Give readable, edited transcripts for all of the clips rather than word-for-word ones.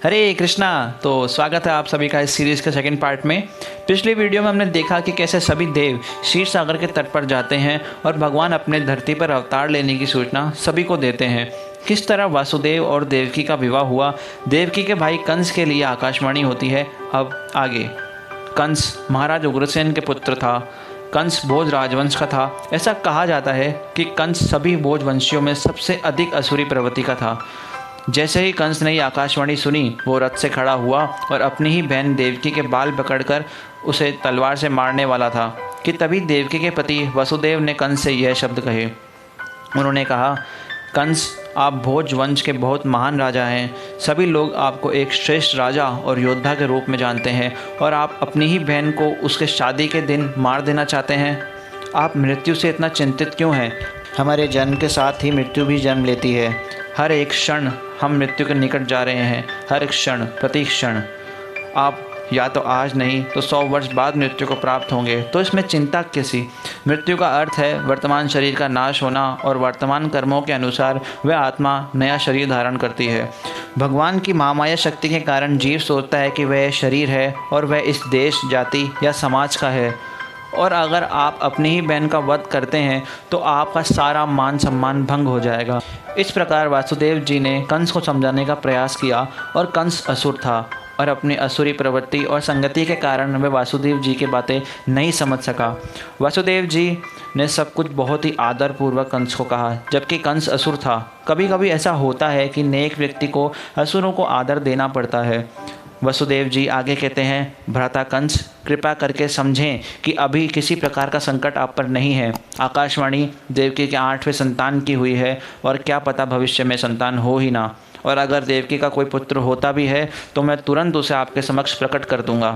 हरे कृष्णा। तो स्वागत है आप सभी का इस सीरीज़ के सेकंड पार्ट में। पिछली वीडियो में हमने देखा कि कैसे सभी देव क्षीर सागर के तट पर जाते हैं और भगवान अपने धरती पर अवतार लेने की सूचना सभी को देते हैं। किस तरह वासुदेव और देवकी का विवाह हुआ, देवकी के भाई कंस के लिए आकाशवाणी होती है। अब आगे। कंस महाराज उग्रसेन के पुत्र था। कंस भोज राजवंश का था। ऐसा कहा जाता है कि कंस सभी भोज वंशियों में सबसे अधिक असुरी प्रवृत्ति का था। जैसे ही कंस ने ये आकाशवाणी सुनी, वो रथ से खड़ा हुआ और अपनी ही बहन देवकी के बाल पकड़कर उसे तलवार से मारने वाला था कि तभी देवकी के पति वसुदेव ने कंस से यह शब्द कहे। उन्होंने कहा, कंस, आप भोज वंश के बहुत महान राजा हैं। सभी लोग आपको एक श्रेष्ठ राजा और योद्धा के रूप में जानते हैं और आप अपनी ही बहन को उसके शादी के दिन मार देना चाहते हैं। आप मृत्यु से इतना चिंतित क्यों हैं? हमारे जन्म के साथ ही मृत्यु भी जन्म लेती है। हर एक क्षण हम मृत्यु के निकट जा रहे हैं, हर क्षण, प्रति क्षण। आप या तो आज नहीं तो 100 वर्ष बाद मृत्यु को प्राप्त होंगे, तो इसमें चिंता कैसी? मृत्यु का अर्थ है वर्तमान शरीर का नाश होना और वर्तमान कर्मों के अनुसार वह आत्मा नया शरीर धारण करती है। भगवान की महामाया शक्ति के कारण जीव सोचता है कि वह शरीर है और वह इस देश, जाति या समाज का है। और अगर आप अपनी ही बहन का वध करते हैं तो आपका सारा मान सम्मान भंग हो जाएगा। इस प्रकार वासुदेव जी ने कंस को समझाने का प्रयास किया और कंस असुर था और अपनी असुरी प्रवृत्ति और संगति के कारण वह वासुदेव जी की बातें नहीं समझ सका। वासुदेव जी ने सब कुछ बहुत ही आदरपूर्वक कंस को कहा, जबकि कंस असुर था। कभी कभी ऐसा होता है कि नेक व्यक्ति को असुरों को आदर देना पड़ता है। वसुदेव जी आगे कहते हैं, भ्राता कंस, कृपा करके समझें कि अभी किसी प्रकार का संकट आप पर नहीं है। आकाशवाणी देवकी के 8वें संतान की हुई है और क्या पता भविष्य में संतान हो ही ना। और अगर देवकी का कोई पुत्र होता भी है तो मैं तुरंत उसे आपके समक्ष प्रकट कर दूंगा।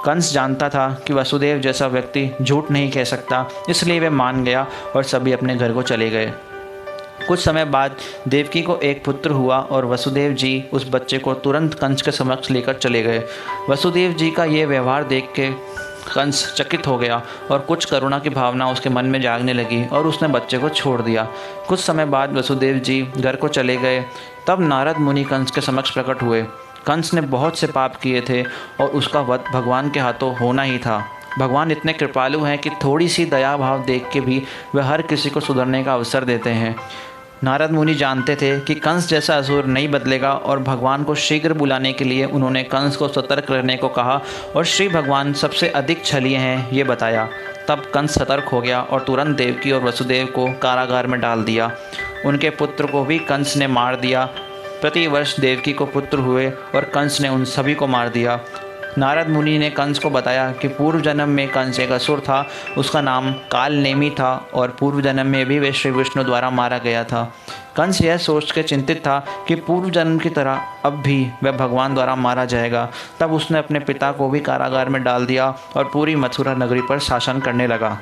कंस जानता था कि वसुदेव जैसा व्यक्ति झूठ नहीं कह सकता, इसलिए वह मान गया और सभी अपने घर को चले गए। कुछ समय बाद देवकी को एक पुत्र हुआ और वसुदेव जी उस बच्चे को तुरंत कंस के समक्ष लेकर चले गए। वसुदेव जी का ये व्यवहार देख के कंस चकित हो गया और कुछ करुणा की भावना उसके मन में जागने लगी और उसने बच्चे को छोड़ दिया। कुछ समय बाद वसुदेव जी घर को चले गए। तब नारद मुनि कंस के समक्ष प्रकट हुए। कंस ने बहुत से पाप किए थे और उसका वध भगवान के हाथों होना ही था। भगवान इतने कृपालु हैं कि थोड़ी सी दया भाव देख के भी वह हर किसी को सुधरने का अवसर देते हैं। नारद मुनि जानते थे कि कंस जैसा असुर नहीं बदलेगा और भगवान को शीघ्र बुलाने के लिए उन्होंने कंस को सतर्क रहने को कहा और श्री भगवान सबसे अधिक छलीय हैं ये बताया। तब कंस सतर्क हो गया और तुरंत देवकी और वसुदेव को कारागार में डाल दिया। उनके पुत्र को भी कंस ने मार दिया। प्रतिवर्ष देवकी को पुत्र हुए और कंस ने उन सभी को मार दिया। नारद मुनि ने कंस को बताया कि पूर्व जन्म में कंस एक असुर था, उसका नाम कालनेमी था और पूर्व जन्म में भी वह श्री विष्णु द्वारा मारा गया था। कंस यह सोच के चिंतित था कि पूर्व जन्म की तरह अब भी वह भगवान द्वारा मारा जाएगा। तब उसने अपने पिता को भी कारागार में डाल दिया और पूरी मथुरा नगरी पर शासन करने लगा।